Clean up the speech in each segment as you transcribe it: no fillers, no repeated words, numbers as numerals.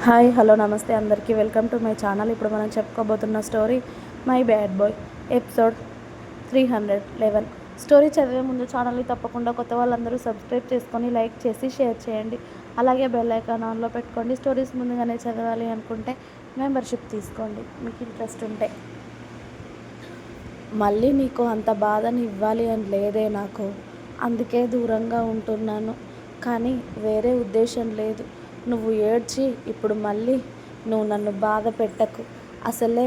Hi hello నమస్తే అందరికీ welcome to my channel. ఇప్పుడు మనం చెప్పుకోబోతున్న story my bad boy episode 311. Story చదివే ముందు ఛానల్ని తప్పకుండా కొత్త వాళ్ళందరూ సబ్స్క్రైబ్ చేసుకొని లైక్ చేసి షేర్ చేయండి. అలాగే బెల్ ఐకాన్ ఆన్లో పెట్టుకోండి. స్టోరీస్ ముందుగానే చదవాలి అనుకుంటే మెంబర్షిప్ తీసుకోండి మీకు ఇంట్రెస్ట్ ఉంటే. మళ్ళీ నీకు అంత బాధని ఇవ్వాలి అని లేదే నాకు, అందుకే దూరంగా ఉంటున్నాను. కానీ వేరే ఉద్దేశం లేదు. నువ్వు ఏడ్చి ఇప్పుడు మళ్ళీ నువ్వు నన్ను బాధ పెట్టకు. అసలే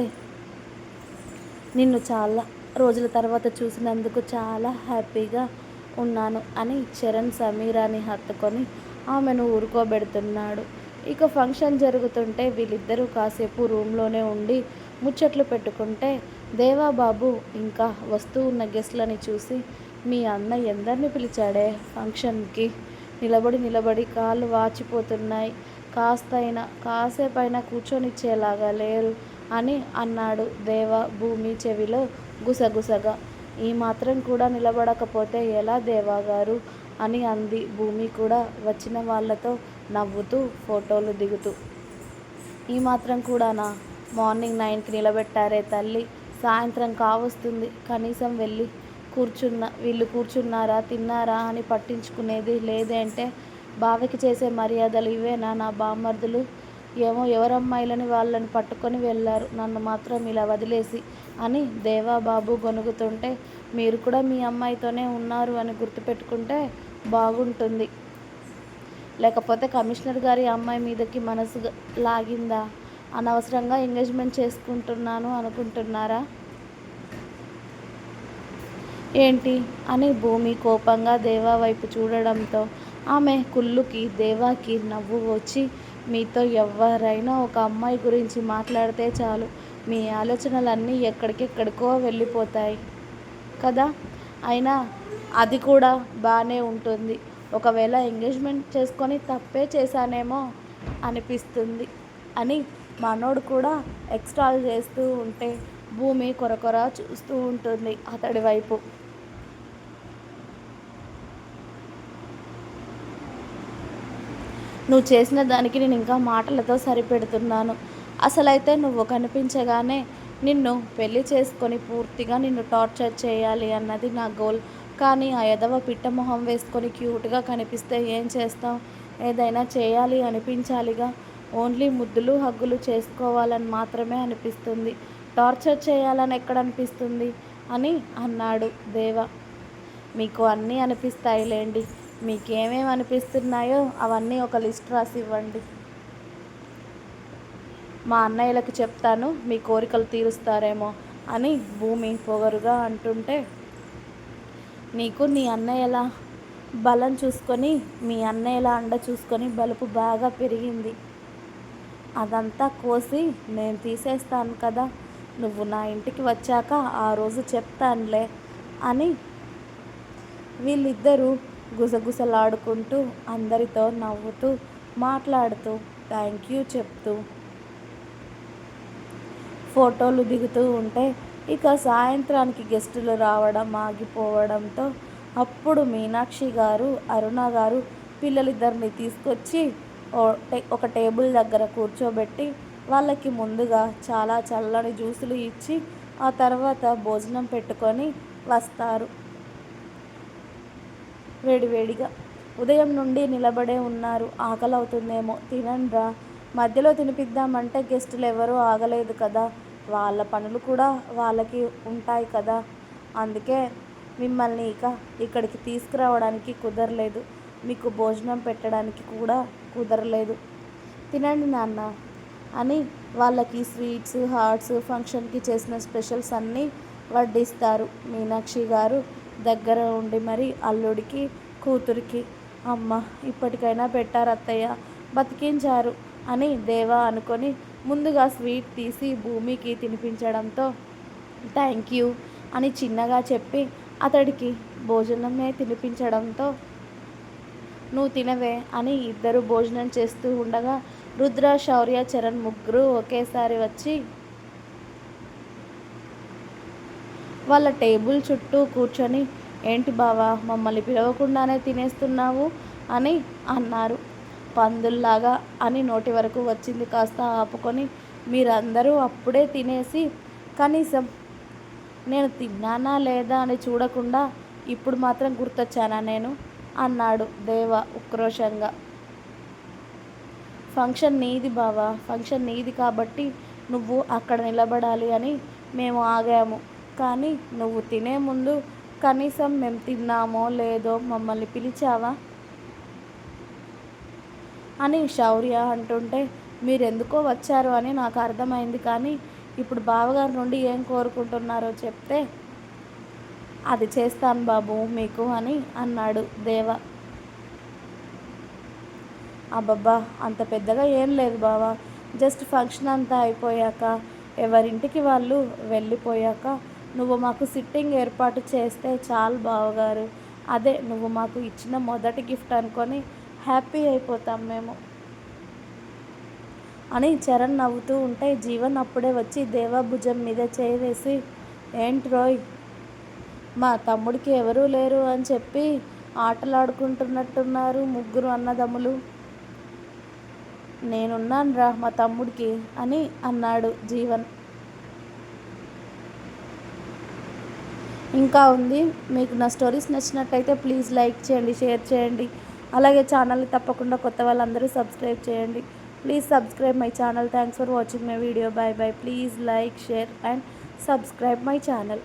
నిన్ను చాలా రోజుల తర్వాత చూసినందుకు చాలా హ్యాపీగా ఉన్నాను అని చరణ్ సమీరాని హత్తుకొని ఆమెను ఊరుకోబెడుతున్నాడు. ఇక ఫంక్షన్ జరుగుతుంటే వీళ్ళిద్దరూ కాసేపు రూమ్లోనే ఉండి ముచ్చట్లు పెట్టుకుంటే దేవాబాబు ఇంకా వస్తూ ఉన్న గెస్ట్లని చూసి, మీ అన్న ఎందరిని పిలిచాడే ఫంక్షన్కి, నిలబడి కాళ్ళు వాచిపోతున్నాయి, కాసేపైనా కూర్చొనిచ్చేలాగా లేరు అని అన్నాడు దేవ భూమి చెవిలో గుసగుసగా. ఈ మాత్రం కూడా నిలబడకపోతే ఎలా దేవాగారు అని అంది భూమి కూడా వచ్చిన వాళ్ళతో నవ్వుతూ ఫోటోలు దిగుతూ. ఈ మాత్రం కూడానా? మార్నింగ్ 9కి నిలబెట్టారే తల్లి, సాయంత్రం కావస్తుంది, కనీసం వెళ్ళి వీళ్ళు కూర్చున్నారా తిన్నారా అని పట్టించుకునేది లేదంటే బావకి చేసే మర్యాదలు ఇవేనా నా బామ్మర్దులు? ఏమో ఎవరమ్మాయిలని వాళ్ళని పట్టుకొని వెళ్ళారు, నన్ను మాత్రం ఇలా వదిలేసి అని దేవాబాబు గొనుగుతుంటే, మీరు కూడా మీ అమ్మాయితోనే ఉన్నారు అని గుర్తుపెట్టుకుంటే బాగుంటుంది. లేకపోతే కమిషనర్ గారి అమ్మాయి మీదకి మనసు లాగిందా? అనవసరంగా ఎంగేజ్మెంట్ చేసుకుంటున్నాను అనుకుంటున్నారా ఏంటి అని భూమి కోపంగా దేవా వైపు చూడడంతో ఆమె కుళ్ళుకి దేవాకి నవ్వు వచ్చి, మీతో ఎవరైనా ఒక అమ్మాయి గురించి మాట్లాడితే చాలు మీ ఆలోచనలన్నీ ఎక్కడికెక్కడికో వెళ్ళిపోతాయి కదా. అయినా అది కూడా బాగానే ఉంటుంది. ఒకవేళ ఎంగేజ్మెంట్ చేసుకొని తప్పే చేశానేమో అనిపిస్తుంది అని మనోడు కూడా ఎక్స్ట్రాల్ చేస్తూ ఉంటే భూమి కొరకొర చూస్తూ ఉంటుంది అతడి వైపు. నువ్వు చేసిన దానికి నేను ఇంకా మాటలతో సరిపెడుతున్నాను. అసలైతే నువ్వు కనిపించగానే నిన్ను పెళ్లి చేసుకొని పూర్తిగా నిన్ను టార్చర్ చేయాలి అన్నది నా గోల్. కానీ ఆ ఎదవ పిట్టమొహం వేసుకొని క్యూట్గా కనిపిస్తే ఏం చేస్తాం? ఏదైనా చేయాలి అనిపించాలిగా. ఓన్లీ ముద్దులు హగ్గులు చేసుకోవాలని మాత్రమే అనిపిస్తుంది, టార్చర్ చేయాలని ఎక్కడ అనిపిస్తుంది అని అన్నాడు దేవ. మీకు అన్నీ అనిపిస్తాయిలేండి, మీకేమేమి అనిపిస్తున్నాయో అవన్నీ ఒక లిస్ట్ రాసి ఇవ్వండి, మా అన్నయ్యలకు చెప్తాను, మీ కోరికలు తీరుస్తారేమో అని భూమి పొగరుగా అంటుంటే, నీకు నీ అన్నయ్యల బలం చూసుకొని మీ అన్నయ్యల అండ చూసుకొని బలుపు బాగా పెరిగింది. అదంతా కోసి నేను తీసేస్తాను కదా, నువ్వు నా ఇంటికి వచ్చాక ఆ రోజు చెప్తానులే అని వీళ్ళిద్దరూ గుసగుసలాడుకుంటూ అందరితో నవ్వుతూ మాట్లాడుతూ థ్యాంక్ యూ చెప్తూ ఫోటోలు దిగుతూ ఉంటే, ఇక సాయంత్రానికి గెస్టులు రావడం ఆగిపోవడంతో అప్పుడు మీనాక్షి గారు అరుణ గారు పిల్లలిద్దరిని తీసుకొచ్చి ఒక టేబుల్ దగ్గర కూర్చోబెట్టి వాళ్ళకి ముందుగా చాలా చల్లని జ్యూసులు ఇచ్చి ఆ తర్వాత భోజనం పెట్టుకొని వస్తారు వేడివేడిగా. ఉదయం నుండి నిలబడే ఉన్నారు, ఆకలి అవుతుందేమో తినండ్రా, మధ్యలో తినిపిద్దామంటే గెస్టులు ఎవరూ ఆగలేదు కదా, వాళ్ళ పనులు కూడా వాళ్ళకి ఉంటాయి కదా, అందుకే మిమ్మల్ని ఇక్కడికి తీసుకురావడానికి కుదరలేదు, మీకు భోజనం పెట్టడానికి కూడా కుదరలేదు, తినండి నాన్న అని వాళ్ళకి స్వీట్స్ హాట్స్ ఫంక్షన్కి చేసిన స్పెషల్స్ అన్నీ వడ్డిస్తారు. మీనాక్షి గారు దగ్గర ఉండి మరి అల్లుడికి కూతురికి, అమ్మ ఇప్పటికైనా పెట్టారు అత్తయ్య, బతికించారు అని దేవా అనుకొని ముందుగా స్వీట్ తీసి భూమికి తినిపించడంతో థ్యాంక్ యూ అని చిన్నగా చెప్పి అతడికి భోజనమే తినిపించడంతో నువ్వు తినవే అని ఇద్దరు భోజనం చేస్తూ ఉండగా రుద్ర శౌర్య చరణ్ ముగ్గురు ఒకేసారి వచ్చి వాళ్ళ టేబుల్ చుట్టూ కూర్చొని, ఏంటి బావా మమ్మల్ని పిలవకుండానే తినేస్తున్నావు అని అన్నారు. పందుల్లాగా అని నోటి వరకు వచ్చింది కాస్త ఆపుకొని, మీరందరూ అప్పుడే తినేసి కనీసం నేను తిన్నానా లేదా అని చూడకుండా ఇప్పుడు మాత్రం గుర్తొచ్చానా నేను అన్నాడు దేవ ఉక్రోషంగా. ఫంక్షన్ నీది బావా, ఫంక్షన్ నీది కాబట్టి నువ్వు అక్కడ నిలబడాలి అని మేము ఆగాము. కానీ నువ్వు తినే ముందు కనీసం మేము తిన్నామో లేదో మమ్మల్ని పిలిచావా అని శౌర్య అంటుంటే, మీరెందుకో వచ్చారు అని నాకు అర్థమైంది. కానీ ఇప్పుడు బావగారి నుండి ఏం కోరుకుంటున్నారో చెప్తే అది చేస్తాను బాబు మీకు అని అన్నాడు దేవ. అబ్బబ్బా, అంత పెద్దగా ఏం లేదు బావా. జస్ట్ ఫంక్షన్ అంతా అయిపోయాక, ఎవరింటికి వాళ్ళు వెళ్ళిపోయాక నువ్వు మాకు సిట్టింగ్ ఏర్పాటు చేస్తే చాలు బావగారు. అదే నువ్వు మాకు ఇచ్చిన మొదటి గిఫ్ట్ అనుకొని హ్యాపీ అయిపోతాం మేము అని చరణ్ నవ్వుతూ ఉంటే, జీవన్ అప్పుడే వచ్చి దేవా భుజం మీద చేవేసి, ఏంట్రోయ్ మా తమ్ముడికి ఎవరూ లేరు అని చెప్పి ఆటలాడుకుంటున్నట్టున్నారు ముగ్గురు అన్నదమ్ములు. నేనున్నాను రా మా తమ్ముడికి అని అన్నాడు జీవన్. ఇంకా ఉంది. మీకు నా స్టోరీస్ నచ్చినట్టయితే ప్లీజ్ లైక్ చేయండి, షేర్ చేయండి. అలాగే ఛానల్ని తప్పకుండా కొత్త వాళ్ళందరూ సబ్స్క్రైబ్ చేయండి. Please subscribe my channel. Thanks for watching my video. By by. Please like, share and subscribe my channel.